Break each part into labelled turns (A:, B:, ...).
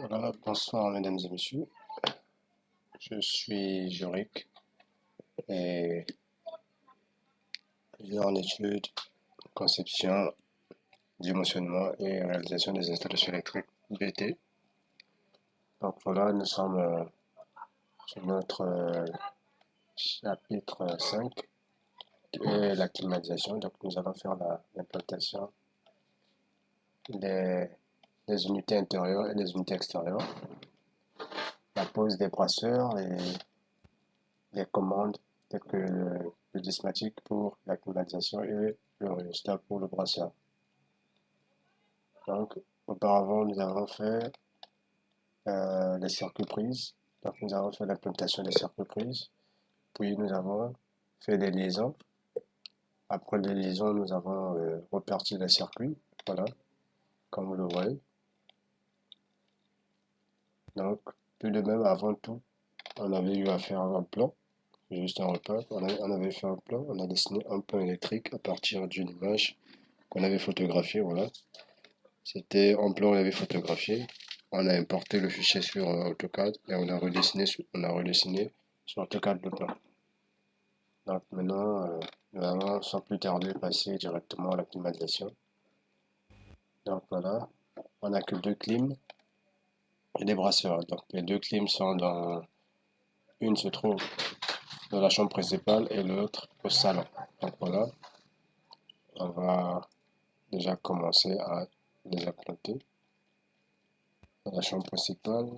A: Voilà, bonsoir mesdames et messieurs, je suis Juric et je suis en études conception, dimensionnement et réalisation des installations électriques BT. Donc voilà, nous sommes sur notre chapitre 5 qui est la climatisation. Donc nous allons faire l'implantation des, des unités intérieures et des unités extérieures, la pose des brasseurs et les commandes telles que le dismatique pour la climatisation et le rhéostat pour le brasseur. Donc, auparavant, nous avons fait les circuits prises. Donc, nous avons fait l'implantation des circuits prises. Puis, nous avons fait des liaisons. Après les liaisons, nous avons reparti les circuits. Voilà, comme vous le voyez. Donc, tout de même, avant tout, on avait eu à faire un plan. Juste un repas. On avait fait un plan. On a dessiné un plan électrique à partir d'une image qu'on avait photographiée. Voilà. C'était en plan, on avait photographié. On a importé le fichier sur AutoCAD et on a redessiné sur AutoCAD le plan. Donc maintenant, nous allons sans plus tarder passer directement à la climatisation. Donc voilà, on n'a que deux clims et des brasseurs. Donc les deux clims sont une se trouve dans la chambre principale et l'autre au salon. Donc voilà, on va déjà commencer à les implanter dans la chambre principale.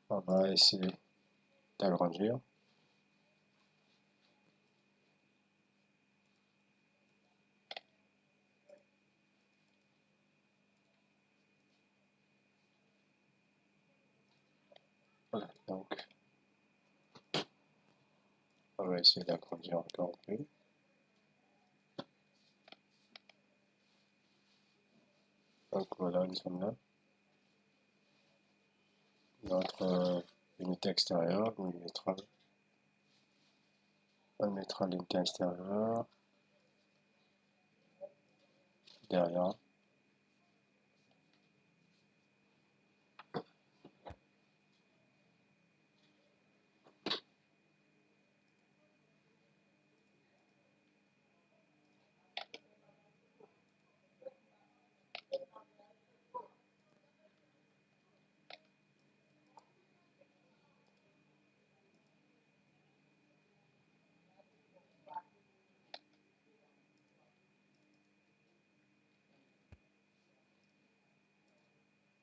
A: On va essayer d'agrandir. Voilà, donc on va essayer d'agrandir encore un peu. Donc voilà, nous sommes là. Notre unité extérieure, on mettra l'unité extérieure derrière.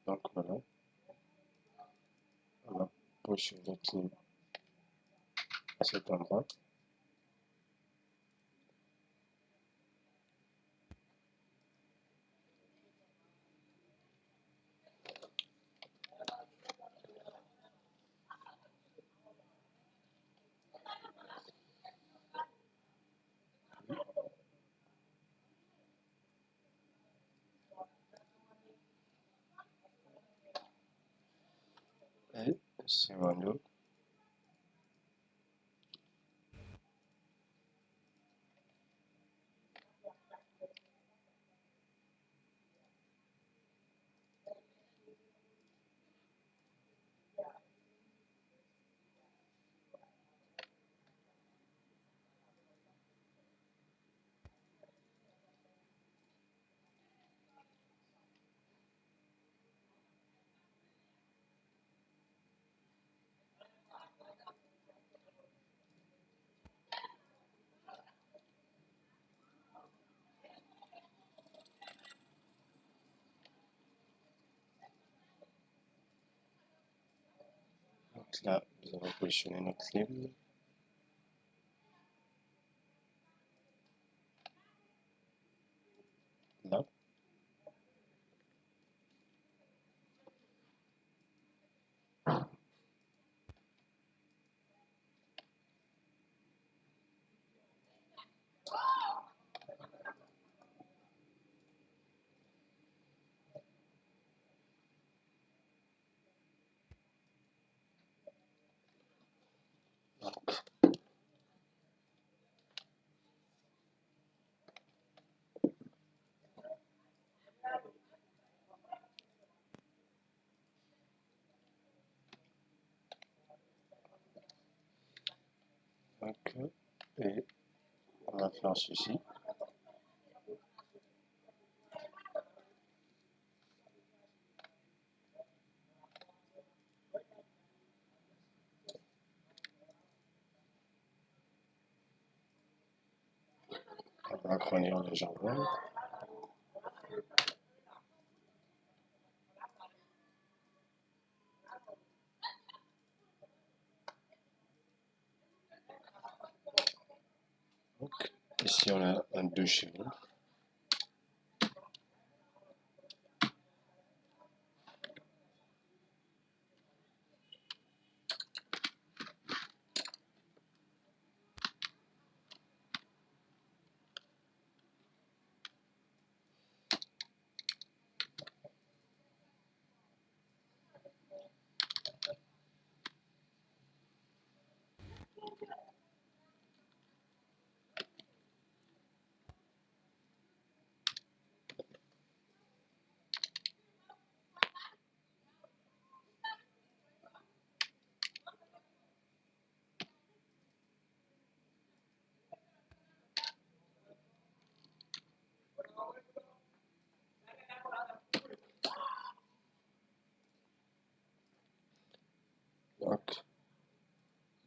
A: Donc voilà, on va positionner clé à cet endroit. Et secondo, donc là, nous allons positionner notre clim. Là, donc Donc, et on va faire ceci. On va agrandir légèrement. Donc, ici, on a un 2 chevaux. Donc,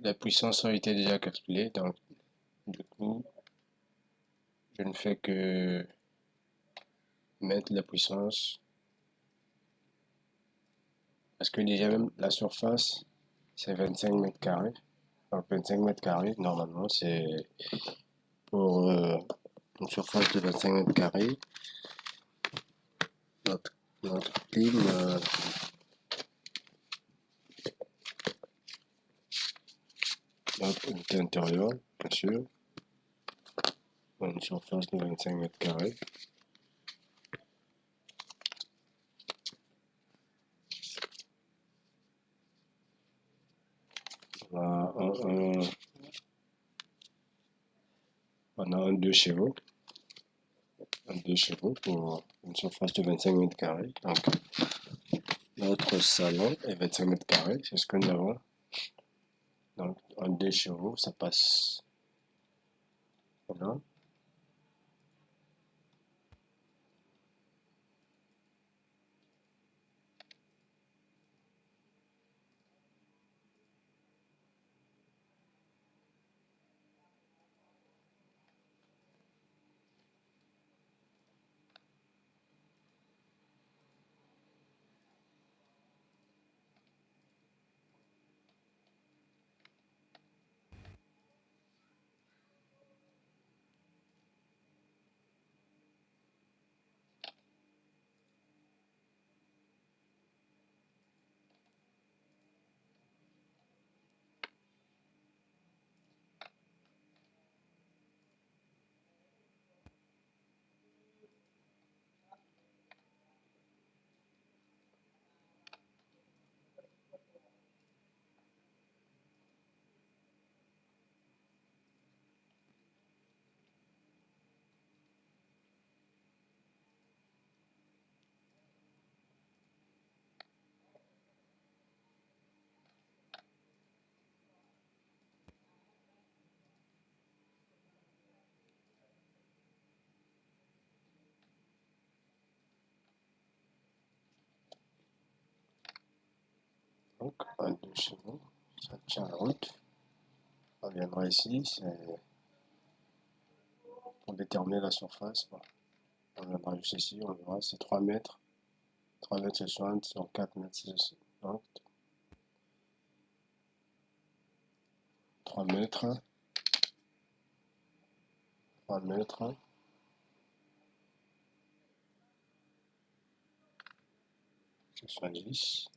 A: la puissance a été déjà calculée. Donc, du coup, je ne fais que mettre la puissance. Parce que déjà, même la surface, c'est 25 mètres carrés. Donc, 25 mètres carrés, normalement, c'est pour une surface de 25 mètres carrés. Notre clim, notre unité intérieure, bien sûr, pour une surface de 25 mètres carrés. On a un 2 chevaux. Un 2 chevaux pour une surface de 25 mètres carrés. Donc, notre salon est 25 mètres carrés, c'est ce que nous avons. Donc, un 2 chevaux, ça passe. Voilà. Donc, un 2 chevaux, ça tient la route. On viendra ici, c'est pour déterminer la surface. Bon, on viendra juste ici, on verra, c'est 3 mètres. 3 mètres 60 sur 4 mètres 60. 3 mètres. 3 mètres. 70.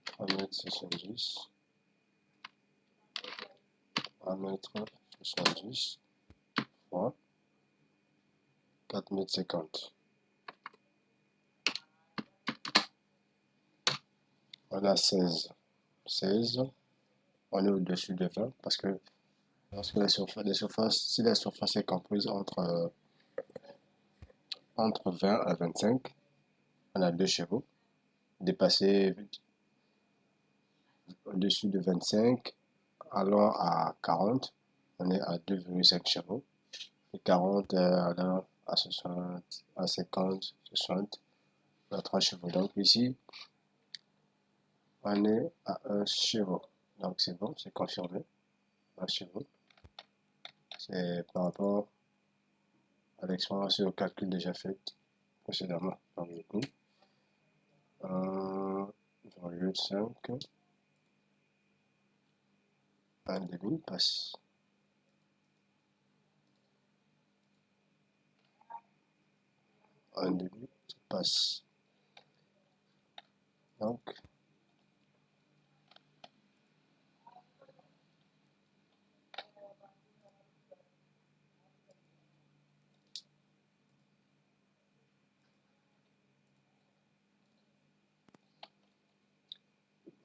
A: 3 mètres 70. 3 mètres 70. Fois 4 mètres 50. On a 16. 16. On est au-dessus de 20 parce que lorsque si la surface est comprise entre 20 à 25, on a 2 chevaux. Dépasser au-dessus de 25, allant à 40, on est à 2,5 chevaux. Et 40 allant à 60, à 50, 60, on a 3 chevaux. Donc ici, on est à 1 chevaux. Donc c'est bon, c'est confirmé. 1 chevaux. C'est par rapport à l'expérience et au calcul déjà fait précédemment. Donc du coup, 1,5, 1,5 passe. 1,5 passe. Donc,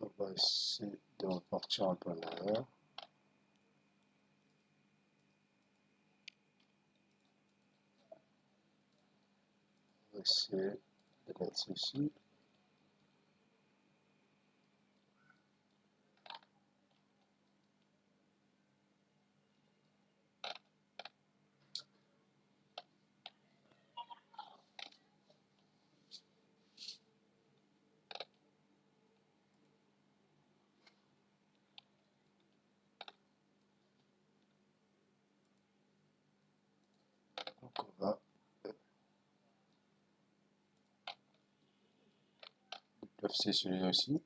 A: on va essayer de repartir un peu en arrière. On va essayer de mettre ceci. Donc on va placer celui-là aussi.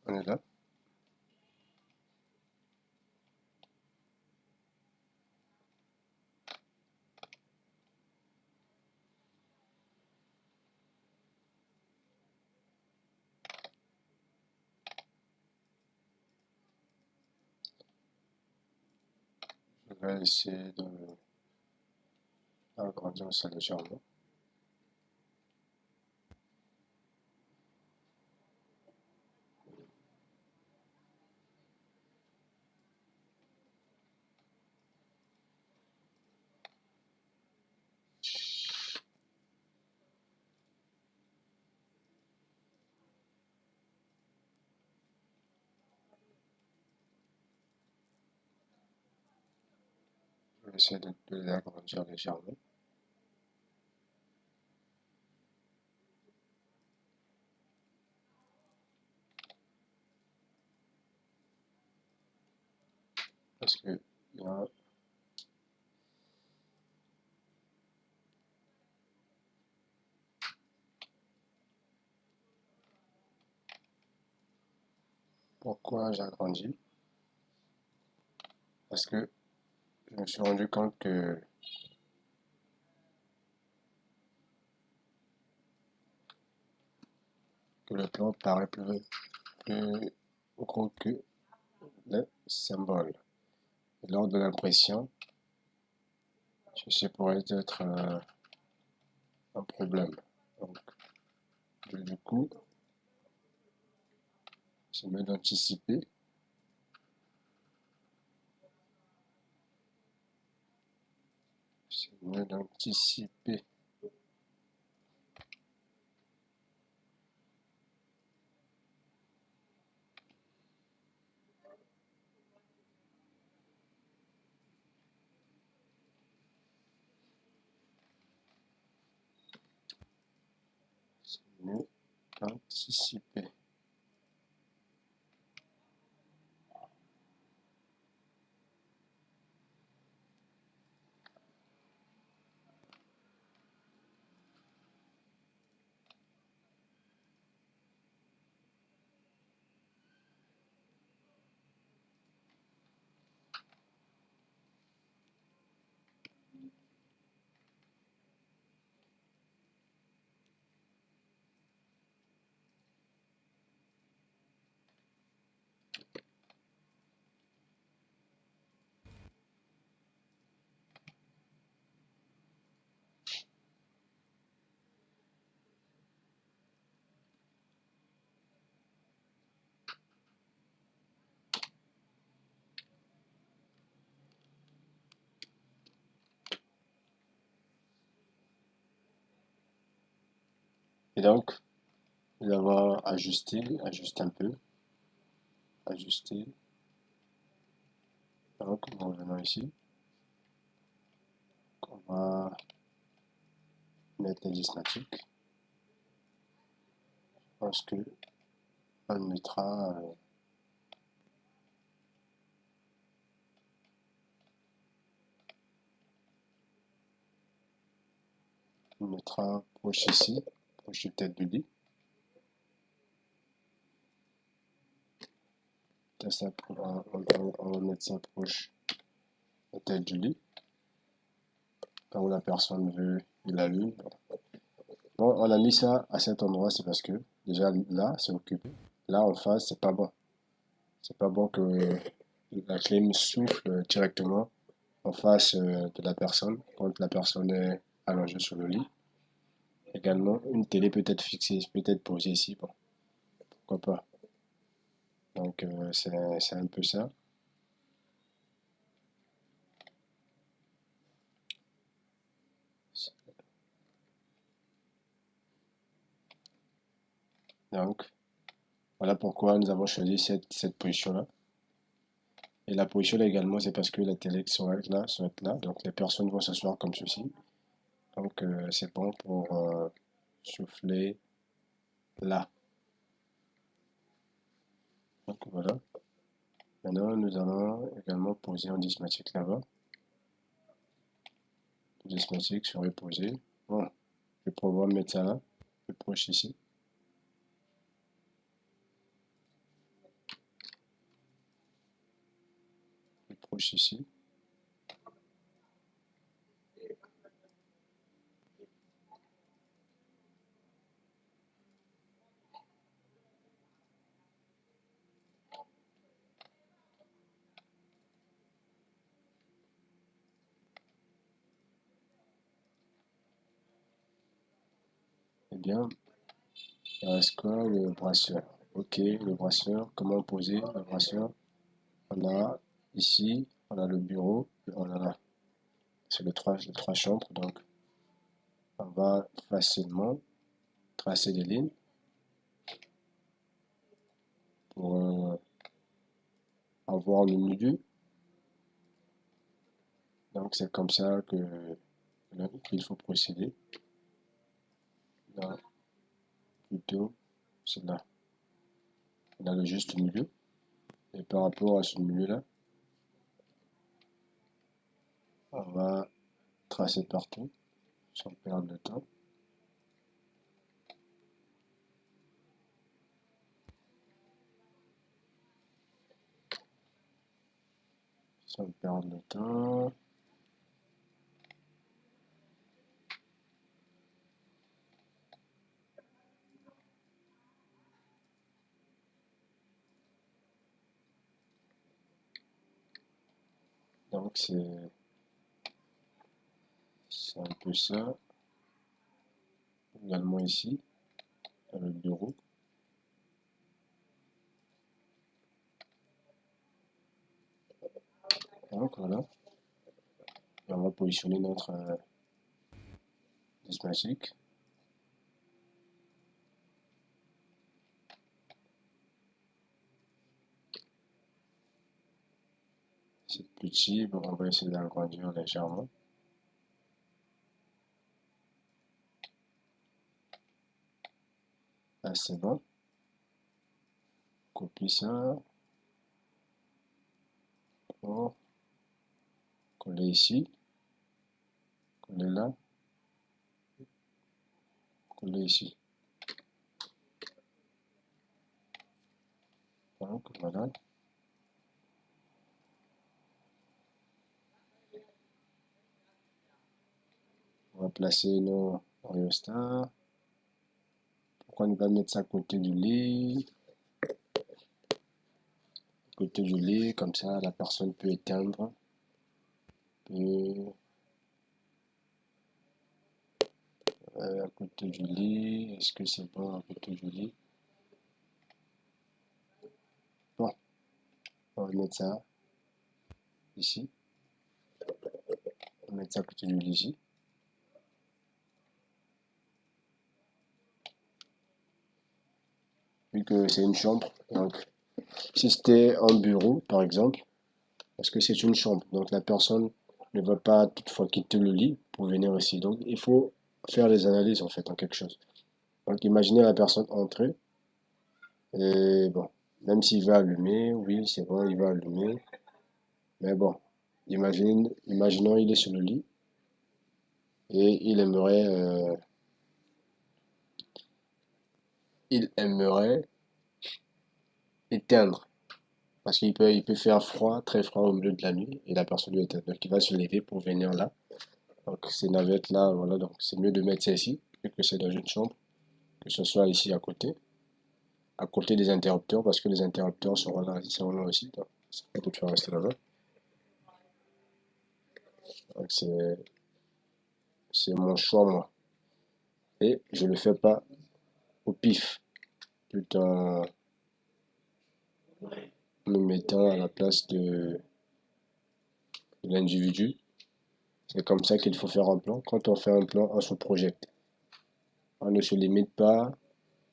A: On est là. Je vais essayer d'agrandir ça légèrement. Je vais essayer de l'agrandir légèrement. Parce que là, pourquoi j'agrandis? Parce que je me suis rendu compte que le plan paraît plus gros que le symbole. Et lors de l'impression, ceci pourrait être un problème. Donc, du coup, c'est mieux d'anticiper. C'est mieux d'anticiper. C'est mieux d'anticiper. Et donc, nous avons ajusté, ajuste un peu, ajuster. Donc, nous revenons ici. On va mettre les dismatiques. Je pense que on mettra proche ici, proche de tête du lit. Ça, on va mettre ça proche de tête du lit. Quand où la personne veut, il allume. Bon, on a mis ça à cet endroit, c'est parce que déjà là, c'est occupé. Là, en face, c'est pas bon. C'est pas bon que la clim souffle directement en face de la personne quand la personne est allongée sur le lit. Également, une télé peut être fixée, peut être posée ici. Bon, pourquoi pas. Donc, c'est un peu ça. Donc, voilà pourquoi nous avons choisi cette position-là. Et la position là également, c'est parce que la télé sont là. Donc, les personnes vont s'asseoir comme ceci. Donc, c'est bon pour souffler là. Donc, voilà. Maintenant, nous allons également poser un dismatique là-bas. Le dismatique serait posé. Bon, je vais pouvoir mettre ça là, plus proche ici. Plus proche ici. Eh bien, il reste quoi? Le brasseur. Ok, le brasseur. Comment poser le brasseur? On a ici, on a le bureau, et on a là. C'est les trois chambres, donc on va facilement tracer des lignes pour avoir le milieu. Donc c'est comme ça qu'il faut procéder. Là, plutôt, c'est là. On a le juste milieu. Et par rapport à ce milieu-là, on va tracer partout sans perdre de temps. Sans perdre de temps. Donc c'est un peu ça. Également ici, dans le bureau. Donc voilà. Et on va positionner notre disque magique. C'est petit, bon, on va essayer d'agrandir légèrement. Là c'est bon. Copie ça. Bon. Coller ici. Coller là. Coller ici. Donc voilà. On va placer nos Oriostar. Pourquoi ne pas mettre ça à côté du lit? Côté du lit, comme ça la personne peut éteindre. Peut, à côté du lit, est-ce que c'est bon à côté du lit? Bon, on va mettre ça ici. On va mettre ça à côté du lit ici. vu que c'est une chambre. Donc, si c'était un bureau, par exemple, parce que c'est une chambre, donc la personne ne va pas toutefois quitter le lit pour venir ici. Donc, il faut faire des analyses en fait en quelque chose. Donc, imaginez la personne entrer et bon, même s'il va allumer, oui, c'est bon, il va allumer, mais bon, imaginons il est sur le lit et il aimerait éteindre. Parce qu'il peut faire froid, très froid au milieu de la nuit, et la personne doit éteindre. Donc il va se lever pour venir là. Donc ces navettes-là, voilà, donc c'est mieux de mettre ça ici, vu que c'est dans une chambre, que ce soit ici à côté des interrupteurs, parce que les interrupteurs seront là aussi. Donc ça peut te faire rester là-bas. Donc c'est mon choix, moi. Et je le fais pas au pif, tout en me mettant à la place de l'individu. C'est comme ça qu'il faut faire un plan. Quand on fait un plan, on se projette. On ne se limite pas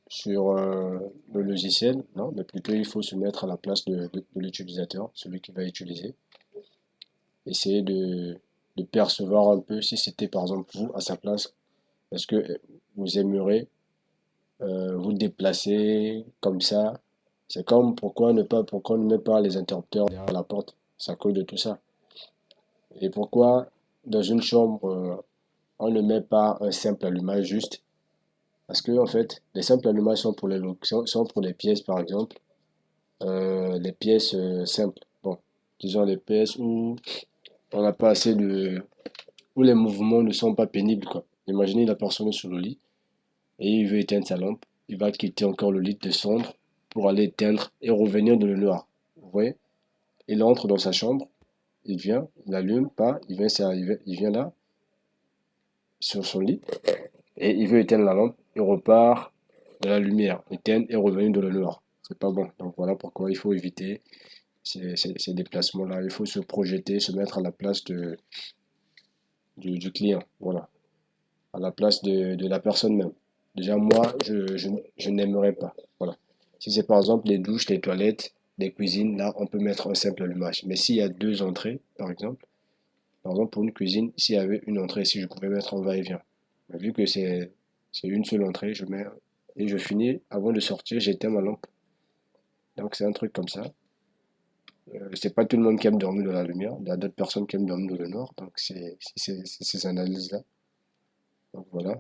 A: sur le logiciel, non, mais plutôt il faut se mettre à la place de l'utilisateur, celui qui va utiliser. Essayer de percevoir un peu si c'était par exemple vous à sa place, est-ce que vous aimeriez vous déplacer comme ça? C'est comme pourquoi on ne met pas les interrupteurs derrière la porte? Ça cause de tout ça. Et pourquoi dans une chambre on ne met pas un simple allumage juste? Parce que en fait, les simples allumages sont pour sont pour les pièces par exemple, les pièces simples. Bon, disons les pièces où on n'a pas assez où les mouvements ne sont pas pénibles, quoi. Imaginez la personne est sur le lit et il veut éteindre sa lampe. Il va quitter encore le lit, descendre pour aller éteindre et revenir dans le noir. Vous voyez? Il entre dans sa chambre, il vient, il n'allume pas, il vient là, sur son lit, et il veut éteindre la lampe, il repart de la lumière, éteindre et revenir dans le noir. C'est pas bon. Donc voilà pourquoi il faut éviter ces déplacements-là. Il faut se projeter, se mettre à la place du client, voilà, à la place de la personne même. Déjà, moi, je n'aimerais pas. Voilà. Si c'est par exemple les douches, les toilettes, les cuisines, là, on peut mettre un simple allumage. Mais s'il y a deux entrées, par exemple pour une cuisine, s'il y avait une entrée, si je pouvais mettre un va-et-vient. Mais vu que c'est une seule entrée, je mets et je finis, avant de sortir, j'éteins ma lampe. Donc c'est un truc comme ça. C'est pas tout le monde qui aime dormir dans la lumière. Il y a d'autres personnes qui aiment dormir dans le noir. Donc c'est ces analyses-là. Donc voilà.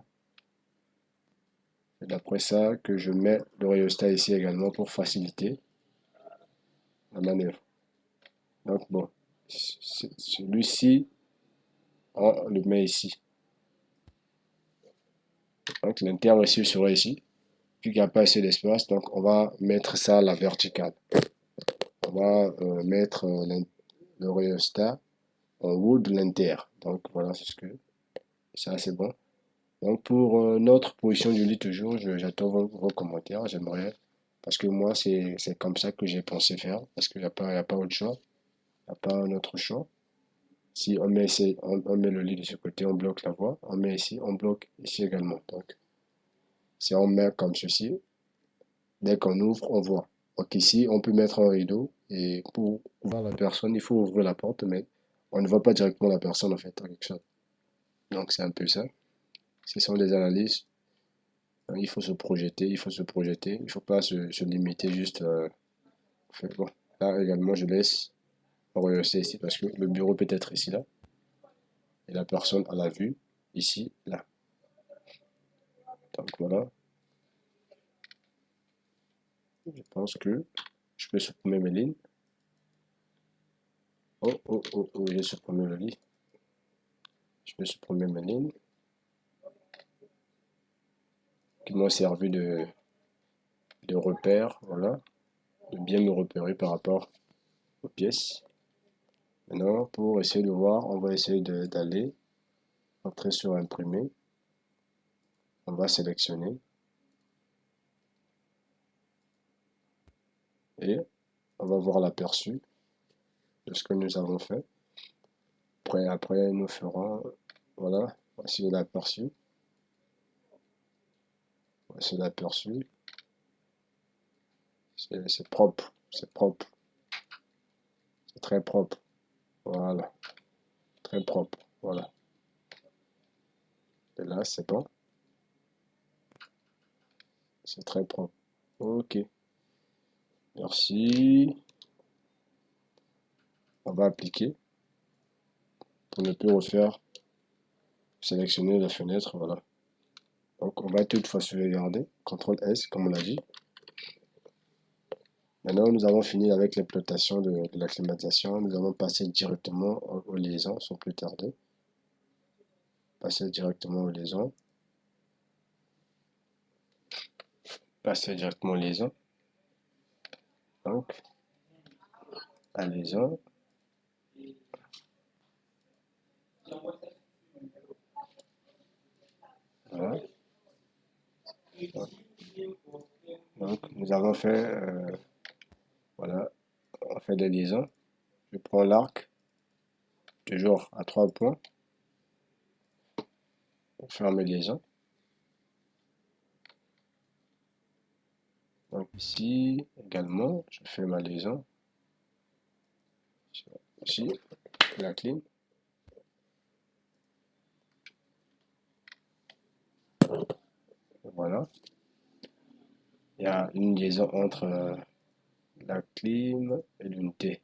A: C'est d'après ça que je mets le rhéostat ici également pour faciliter la manœuvre. Donc bon, celui-ci, on le met ici. Donc l'interrupteur serait ici. Vu qu'il n'y a pas assez d'espace, donc on va mettre ça à la verticale. On va mettre le rhéostat en haut de l'inter. Donc voilà, ça c'est bon. Donc pour notre position du lit toujours, j'attends vos commentaires. J'aimerais, parce que moi c'est comme ça que j'ai pensé faire, parce qu'il n'y a pas autre choix, il n'y a pas un autre choix. Si on met ici, on met le lit de ce côté, on bloque la voie, on met ici, on bloque ici également. Donc si on met comme ceci, dès qu'on ouvre, on voit. Donc ici, on peut mettre un rideau et pour voir la personne, il faut ouvrir la porte, mais on ne voit pas directement la personne en fait, en quelque sorte. Donc c'est un peu ça. Ce sont des analyses. Il faut se projeter, il faut se projeter. Il ne faut pas se limiter juste. Bon. Là également, je laisse rehausser ici parce que le bureau peut être ici, là. Et la personne a la vue ici, là. Donc voilà. Je pense que je peux supprimer mes lignes. Oh, oh, oh, oh, j'ai supprimé le lit. Je peux supprimer mes lignes qui m'ont servi de repère, voilà, de bien me repérer par rapport aux pièces. Maintenant, pour essayer de voir, on va essayer d'aller entrer sur imprimer. On va sélectionner et on va voir l'aperçu de ce que nous avons fait. Après nous ferons, voilà, voici l'aperçu. Voici l'aperçu. C'est propre, c'est propre, c'est très propre. Voilà, très propre. Voilà. Et là, c'est bon, c'est très propre. Ok, merci. On va appliquer pour ne plus refaire, sélectionner la fenêtre. Voilà. Donc, on va toutefois sauvegarder. CTRL S, comme on l'a dit. Maintenant, nous avons fini avec l'exploitation de la climatisation. Nous allons passer directement aux liaisons sans plus tarder. Passer directement aux liaisons. Passer directement aux liaisons. Donc, à liaison. Voilà. Donc, nous avons fait, voilà, on fait des liaisons. Je prends l'arc, toujours à 3 points, pour faire mes liaisons. Donc ici, également, je fais ma liaison. Ici, la clim. Voilà. Il y a une liaison entre la clim et l'unité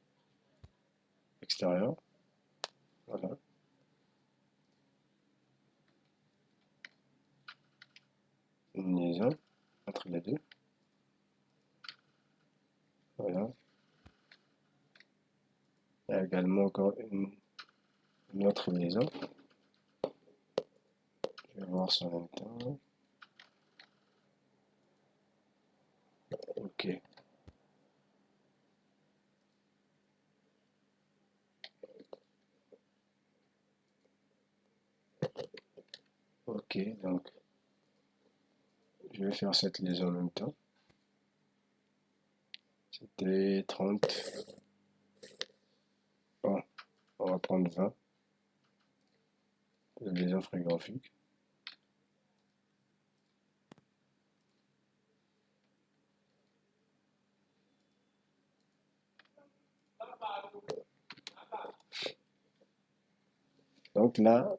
A: extérieure. Voilà. Une liaison entre les deux. Voilà. Il y a également encore une autre liaison. Je vais voir ça en même temps. Ok. Ok, donc je vais faire cette liaison en même temps. C'était 30. Bon, on va prendre 20. La liaison frigorifique. Donc là,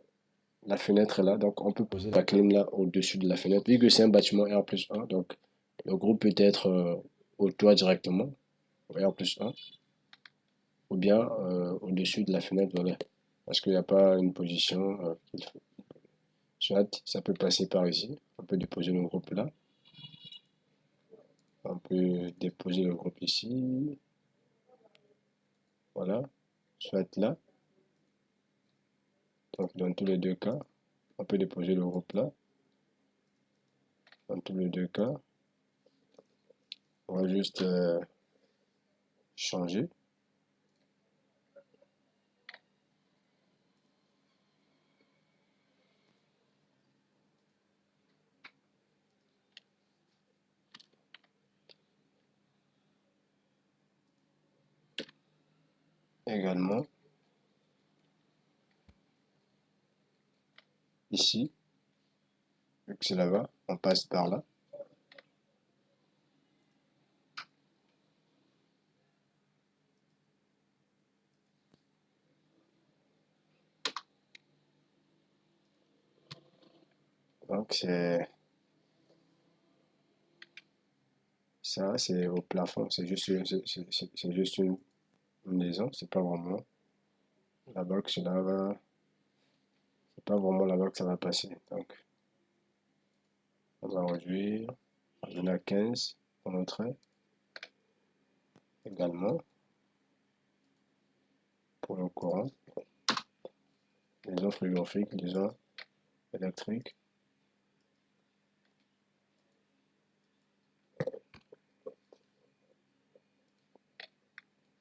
A: la fenêtre est là, donc on peut poser la clim là au-dessus de la fenêtre. Vu que c'est un bâtiment R+1, donc le groupe peut être au toit directement, au R+1, ou bien au-dessus de la fenêtre, voilà. Parce qu'il n'y a pas une position qu'il faut. Soit ça peut passer par ici, on peut déposer le groupe là, on peut déposer le groupe ici, voilà, soit là. Donc dans tous les deux cas, on peut déposer le groupe là, dans tous les deux cas. On va juste changer. Également, ici, vu que c'est là-bas, on passe par là. Donc c'est ça, c'est au plafond, c'est juste, c'est juste une liaison, c'est pas vraiment là-bas que cela va, c'est pas vraiment là-bas que ça va passer. Donc on va réduire, on va donner à 15 pour notre trait. Également, pour le courant, liaison frigorifique, liaison électrique.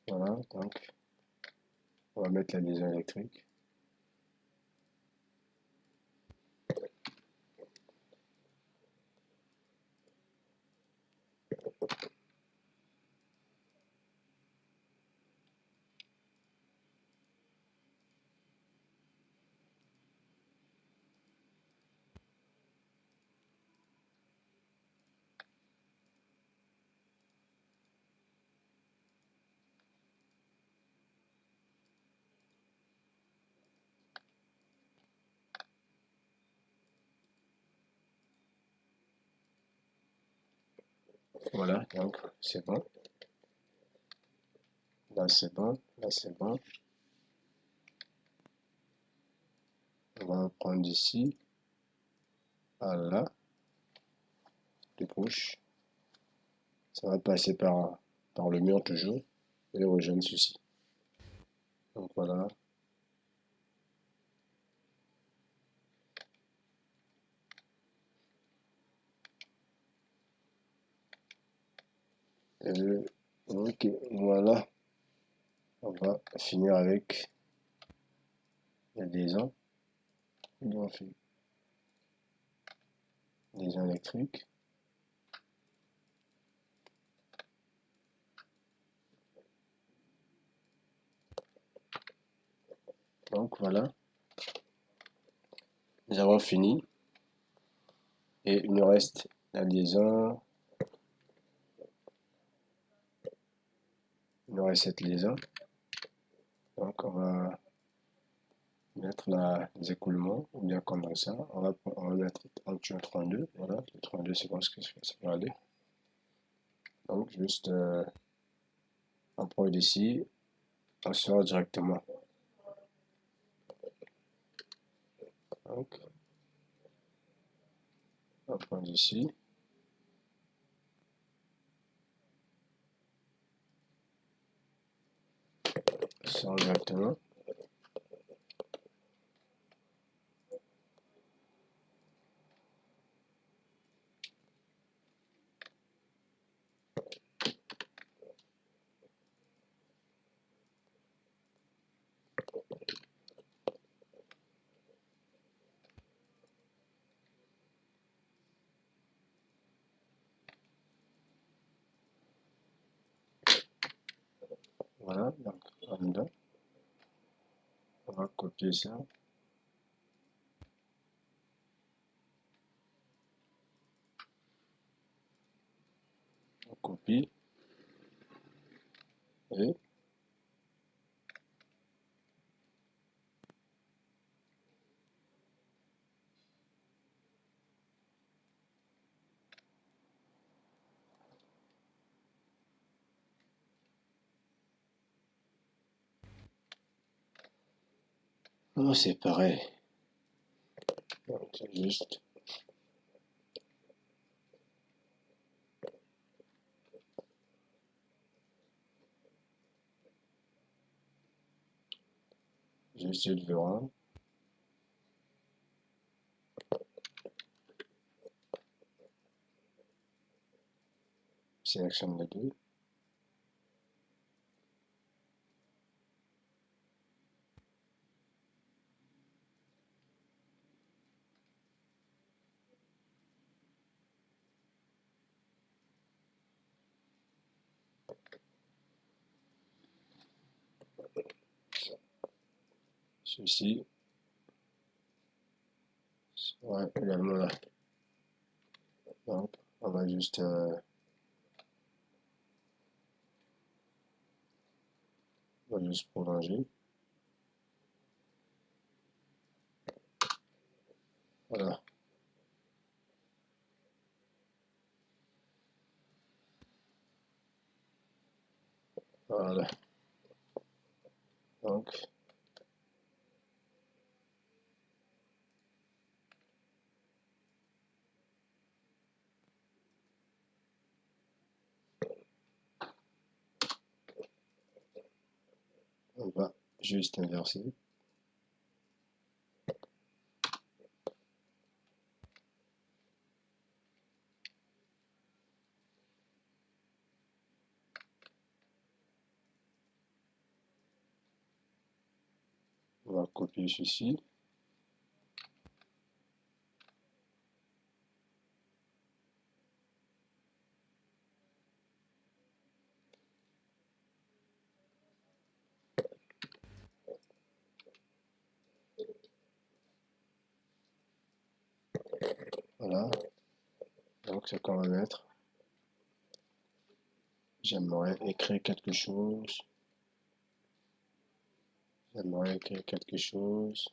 A: Voilà, donc on va mettre la liaison électrique. Voilà, donc c'est bon. Là c'est bon, là c'est bon. On va prendre d'ici à là, de gauche. Ça va passer par le mur toujours et rejoindre ceci. Donc voilà. Ok, voilà. On va finir avec la liaison. On fait liaison électrique. Donc voilà, nous avons fini. Et il nous reste la liaison. Il nous reste cette liaison. Donc on va mettre les écoulements, ou bien comme ça. On va mettre en 32. Voilà, le 32 c'est bon ce que ça peut aller. Donc juste on prend d'ici, on sort directement. Donc on prend d'ici, on sort directement. Voilà, donc en dedans, on va copier ça. On copie et oh, c'est pareil. Donc, c'est juste le verra. Sélectionne les deux. Ceci sera également là. Donc, on va juste prolonger. Voilà. Voilà. Donc, on va juste inverser. On va copier ceci. Voilà. Donc, ce qu'on va mettre, j'aimerais écrire quelque chose. J'aimerais écrire quelque chose.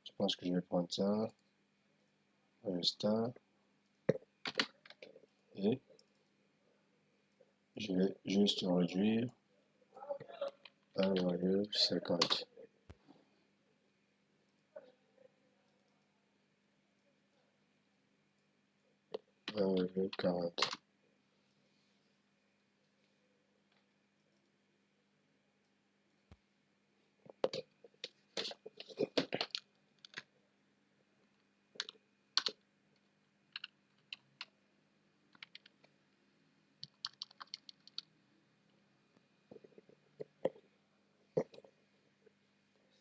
A: Je pense que je vais prendre ça. Un star. et je vais juste réduire 1,50. 1,40.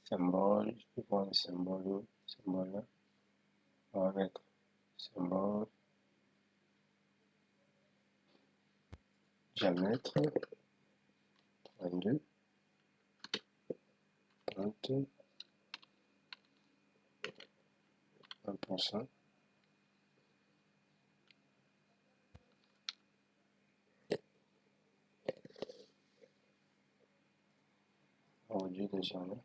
A: Symbole, je peux prendre le symbole là. On va mettre symbole, diamètre, 22, 30, 1%. On réduit légèrement.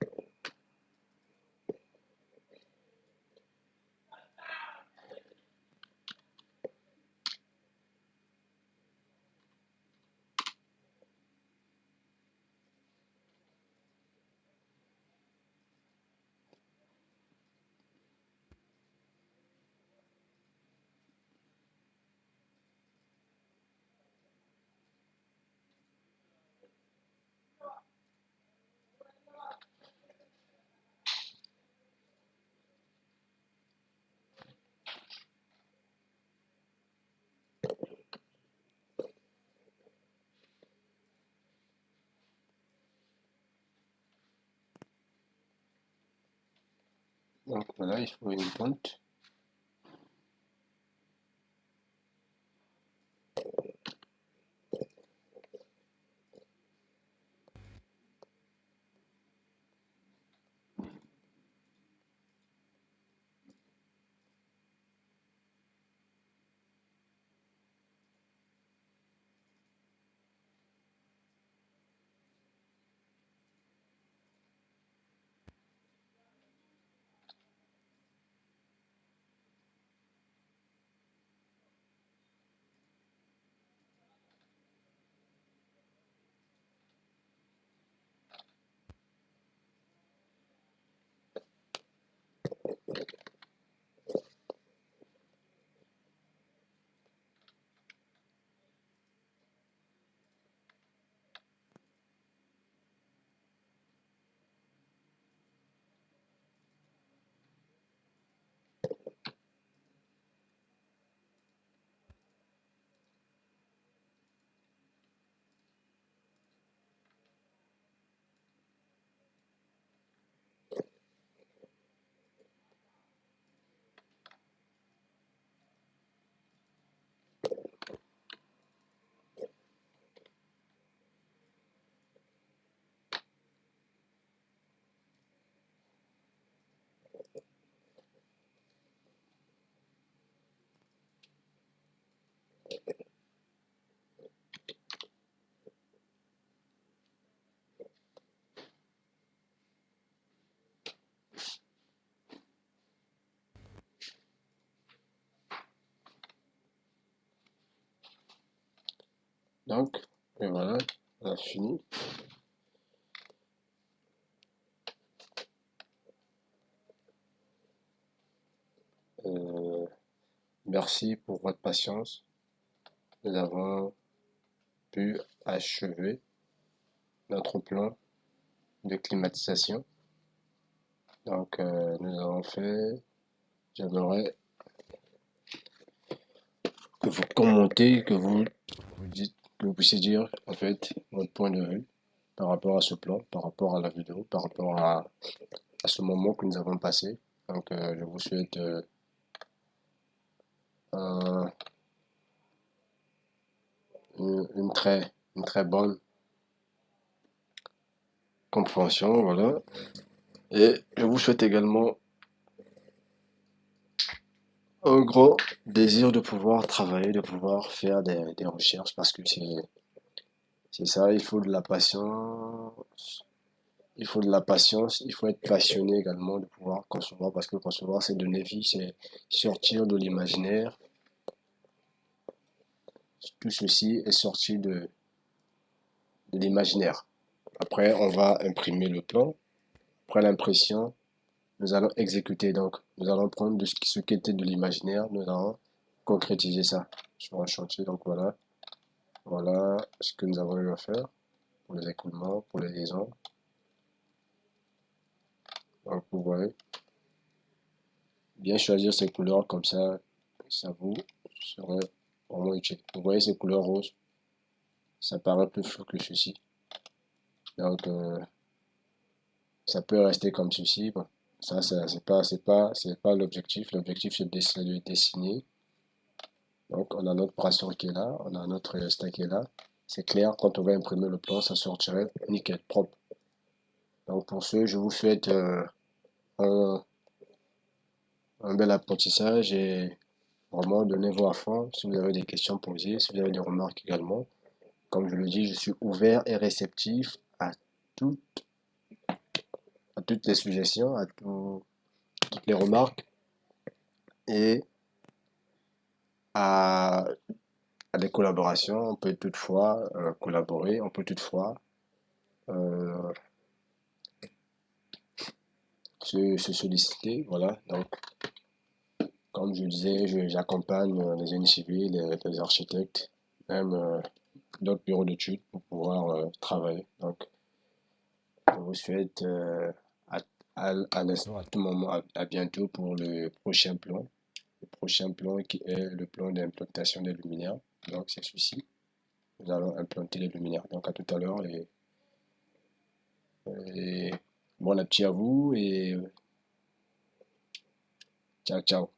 A: Donc voilà, il faut une pente. Donc, et voilà, on a fini. Euh, Merci pour votre patience. Nous avons pu achever notre plan de climatisation. Donc, nous avons fait, j'aimerais que vous commentez, vous dites, que vous puissiez dire en fait votre point de vue par rapport à ce plan, par rapport à la vidéo, par rapport à ce moment que nous avons passé. Donc, je vous souhaite un- une très bonne compréhension, voilà. Et je vous souhaite également un grand désir de pouvoir travailler, de pouvoir faire des recherches parce que c'est ça, il faut de la patience. Il faut de la patience, il faut être passionné également de pouvoir concevoir parce que concevoir c'est donner vie, c'est sortir de l'imaginaire tout ceci est sorti de l'imaginaire. Après, on va imprimer le plan. Après l'impression, nous allons exécuter. Donc, nous allons prendre ce qui était de l'imaginaire, nous allons concrétiser ça sur un chantier. Donc, voilà ce que nous avons eu à faire pour les écoulements, pour les liaisons. Donc, vous voyez, bien choisir ces couleurs comme ça vous serait vraiment utile. Vous voyez ces couleurs roses, ça paraît plus flou que ceci. Donc, ça peut rester comme ceci. Bon, ça, c'est pas l'objectif. L'objectif, c'est de dessiner. Donc, on a notre brasseur qui est là, on a notre stack qui est là. C'est clair, quand on va imprimer le plan, ça sortirait nickel, propre. Donc, pour ce, je vous souhaite un, un bel apprentissage et vraiment donnez-vous à fond. Si vous avez des questions posées, si vous avez des remarques également, comme je le dis, je suis ouvert et réceptif tout, à toutes les suggestions, toutes les remarques et à, à des collaborations. On peut toutefois collaborer, on peut toutefois euh, se solliciter. Voilà. Donc, comme je disais, j'accompagne les génies civils, les architectes, même d'autres bureaux d'études pour pouvoir travailler. Donc, je vous souhaite à, à l'instant, à tout moment, à bientôt pour le prochain plan. Le prochain plan qui est le plan d'implantation des luminaires. Donc, c'est celui-ci. Nous allons implanter les luminaires. Donc, à tout à l'heure et bon appétit à vous et ciao, ciao.